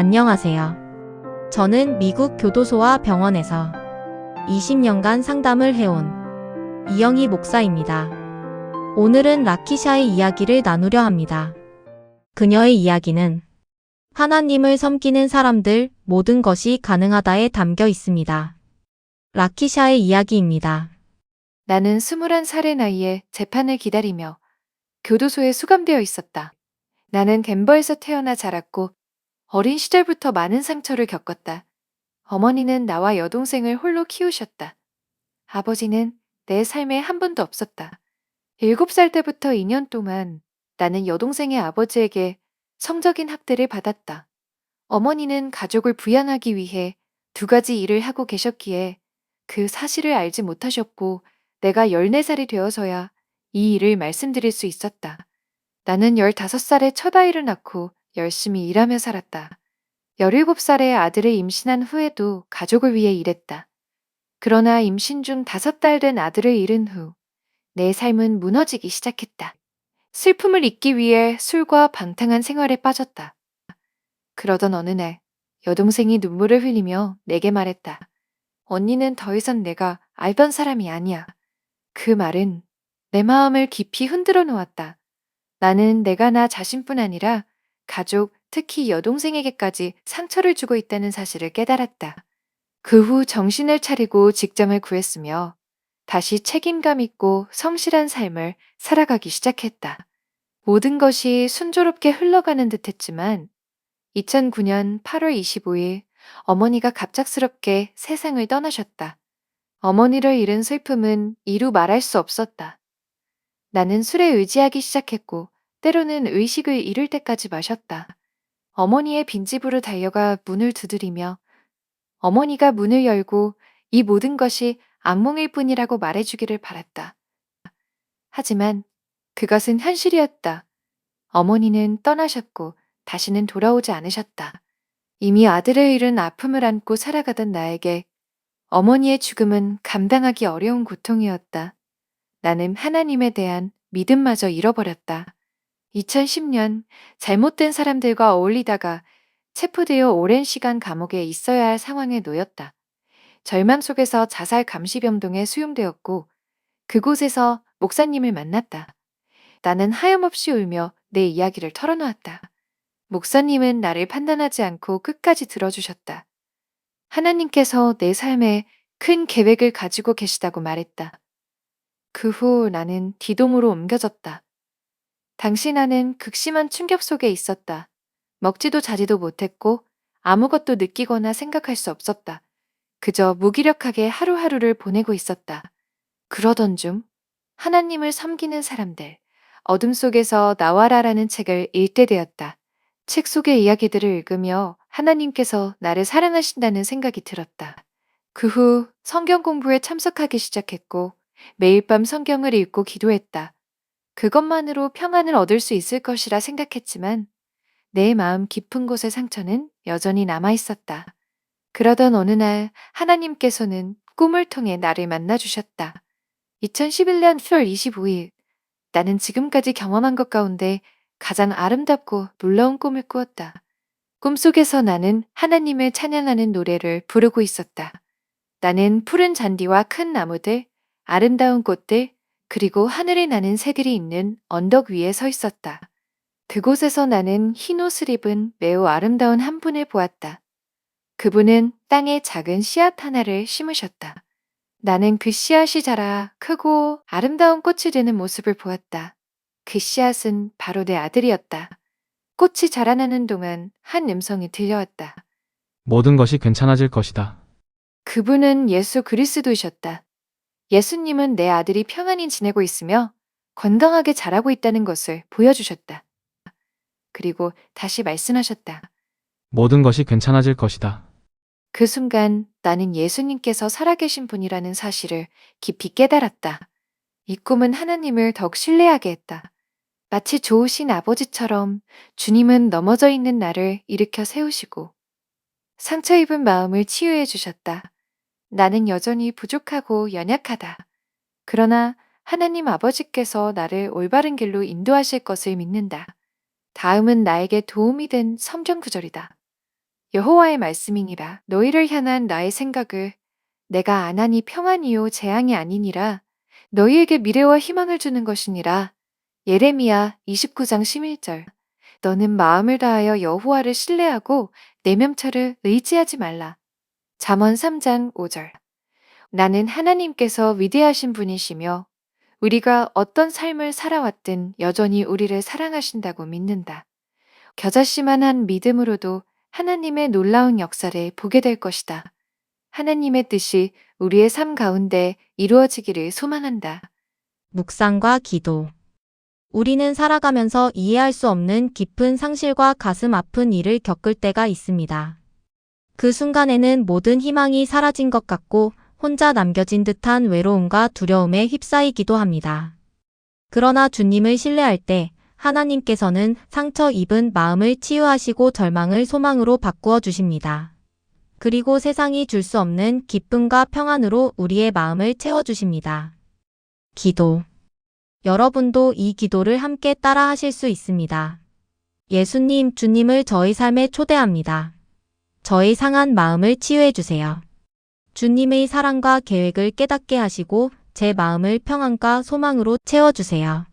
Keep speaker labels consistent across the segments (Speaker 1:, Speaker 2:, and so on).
Speaker 1: 안녕하세요. 저는 미국 교도소와 병원에서 20년간 상담을 해온 이영희 목사입니다. 오늘은 라키샤의 이야기를 나누려 합니다. 그녀의 이야기는 하나님을 섬기는 사람들 모든 것이 가능하다에 담겨 있습니다. 라키샤의 이야기입니다.
Speaker 2: 나는 21살의 나이에 재판을 기다리며 교도소에 수감되어 있었다. 나는 덴버에서 태어나 자랐고 어린 시절부터 많은 상처를 겪었다. 어머니는 나와 여동생을 홀로 키우셨다. 아버지는 내 삶에 한 번도 없었다. 7살 때부터 2년 동안 나는 여동생의 아버지에게 성적인 학대를 받았다. 어머니는 가족을 부양하기 위해 2가지 일을 하고 계셨기에 그 사실을 알지 못하셨고 내가 14살이 되어서야 이 일을 말씀드릴 수 있었다. 나는 15살에 첫 아이를 낳고 열심히 일하며 살았다. 17살에 아들을 임신한 후에도 가족을 위해 일했다. 그러나 임신 중 5달 된 아들을 잃은 후 내 삶은 무너지기 시작했다. 슬픔을 잊기 위해 술과 방탕한 생활에 빠졌다. 그러던 어느 날 여동생이 눈물을 흘리며 내게 말했다. 언니는 더 이상 내가 알던 사람이 아니야. 그 말은 내 마음을 깊이 흔들어 놓았다. 나는 내가 나 자신뿐 아니라 가족, 특히 여동생에게까지 상처를 주고 있다는 사실을 깨달았다. 그 후 정신을 차리고 직장을 구했으며 다시 책임감 있고 성실한 삶을 살아가기 시작했다. 모든 것이 순조롭게 흘러가는 듯 했지만 2009년 8월 25일 어머니가 갑작스럽게 세상을 떠나셨다. 어머니를 잃은 슬픔은 이루 말할 수 없었다. 나는 술에 의지하기 시작했고 때로는 의식을 잃을 때까지 마셨다. 어머니의 빈집으로 달려가 문을 두드리며 어머니가 문을 열고 이 모든 것이 악몽일 뿐이라고 말해주기를 바랐다. 하지만 그것은 현실이었다. 어머니는 떠나셨고 다시는 돌아오지 않으셨다. 이미 아들을 잃은 아픔을 안고 살아가던 나에게 어머니의 죽음은 감당하기 어려운 고통이었다. 나는 하나님에 대한 믿음마저 잃어버렸다. 2010년 잘못된 사람들과 어울리다가 체포되어 오랜 시간 감옥에 있어야 할 상황에 놓였다. 절망 속에서 자살 감시병동에 수용되었고 그곳에서 목사님을 만났다. 나는 하염없이 울며 내 이야기를 털어놓았다. 목사님은 나를 판단하지 않고 끝까지 들어주셨다. 하나님께서 내 삶에 큰 계획을 가지고 계시다고 말했다. 그 후 나는 디돔으로 옮겨졌다. 당시 나는 극심한 충격 속에 있었다. 먹지도 자지도 못했고 아무것도 느끼거나 생각할 수 없었다. 그저 무기력하게 하루하루를 보내고 있었다. 그러던 중 하나님을 섬기는 사람들, 어둠 속에서 나와라라는 책을 읽게 되었다. 책 속의 이야기들을 읽으며 하나님께서 나를 사랑하신다는 생각이 들었다. 그 후 성경 공부에 참석하기 시작했고 매일 밤 성경을 읽고 기도했다. 그것만으로 평안을 얻을 수 있을 것이라 생각했지만 내 마음 깊은 곳의 상처는 여전히 남아 있었다. 그러던 어느 날 하나님께서는 꿈을 통해 나를 만나주셨다. 2011년 10월 25일, 나는 지금까지 경험한 것 가운데 가장 아름답고 놀라운 꿈을 꾸었다. 꿈속에서 나는 하나님을 찬양하는 노래를 부르고 있었다. 나는 푸른 잔디와 큰 나무들, 아름다운 꽃들, 그리고 하늘에 나는 새들이 있는 언덕 위에 서 있었다. 그곳에서 나는 흰 옷을 입은 매우 아름다운 한 분을 보았다. 그분은 땅에 작은 씨앗 하나를 심으셨다. 나는 그 씨앗이 자라 크고 아름다운 꽃이 되는 모습을 보았다. 그 씨앗은 바로 내 아들이었다. 꽃이 자라나는 동안 한 음성이 들려왔다.
Speaker 3: 모든 것이 괜찮아질 것이다.
Speaker 2: 그분은 예수 그리스도이셨다. 예수님은 내 아들이 평안히 지내고 있으며 건강하게 자라고 있다는 것을 보여주셨다. 그리고 다시 말씀하셨다.
Speaker 3: 모든 것이 괜찮아질 것이다.
Speaker 2: 그 순간 나는 예수님께서 살아계신 분이라는 사실을 깊이 깨달았다. 이 꿈은 하나님을 더욱 신뢰하게 했다. 마치 좋으신 아버지처럼 주님은 넘어져 있는 나를 일으켜 세우시고 상처 입은 마음을 치유해 주셨다. 나는 여전히 부족하고 연약하다. 그러나 하나님 아버지께서 나를 올바른 길로 인도하실 것을 믿는다. 다음은 나에게 도움이 된 성경 구절이다. 여호와의 말씀이니라. 너희를 향한 나의 생각을 내가 안 하니 평안이요 재앙이 아니니라. 너희에게 미래와 희망을 주는 것이니라. 예레미야 29장 11절. 너는 마음을 다하여 여호와를 신뢰하고 내 명철을 의지하지 말라. 잠언 3장 5절. 나는 하나님께서 위대하신 분이시며 우리가 어떤 삶을 살아왔든 여전히 우리를 사랑하신다고 믿는다. 겨자씨만한 믿음으로도 하나님의 놀라운 역사를 보게 될 것이다. 하나님의 뜻이 우리의 삶 가운데 이루어지기를 소망한다.
Speaker 1: 묵상과 기도. 우리는 살아가면서 이해할 수 없는 깊은 상실과 가슴 아픈 일을 겪을 때가 있습니다. 그 순간에는 모든 희망이 사라진 것 같고 혼자 남겨진 듯한 외로움과 두려움에 휩싸이기도 합니다. 그러나 주님을 신뢰할 때 하나님께서는 상처 입은 마음을 치유하시고 절망을 소망으로 바꾸어 주십니다. 그리고 세상이 줄 수 없는 기쁨과 평안으로 우리의 마음을 채워주십니다. 기도. 여러분도 이 기도를 함께 따라 하실 수 있습니다. 예수님, 주님을 저희 삶에 초대합니다. 저희 상한 마음을 치유해 주세요. 주님의 사랑과 계획을 깨닫게 하시고 제 마음을 평안과 소망으로 채워주세요.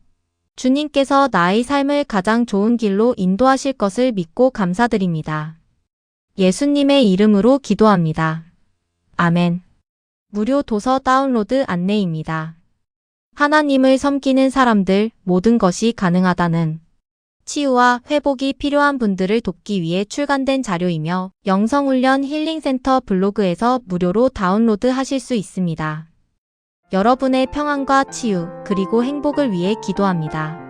Speaker 1: 주님께서 나의 삶을 가장 좋은 길로 인도하실 것을 믿고 감사드립니다. 예수님의 이름으로 기도합니다. 아멘. 무료 도서 다운로드 안내입니다. 하나님을 섬기는 사람들 모든 것이 가능하다는 치유와 회복이 필요한 분들을 돕기 위해 출간된 자료이며 영성훈련 힐링센터 블로그에서 무료로 다운로드 하실 수 있습니다. 여러분의 평안과 치유 그리고 행복을 위해 기도합니다.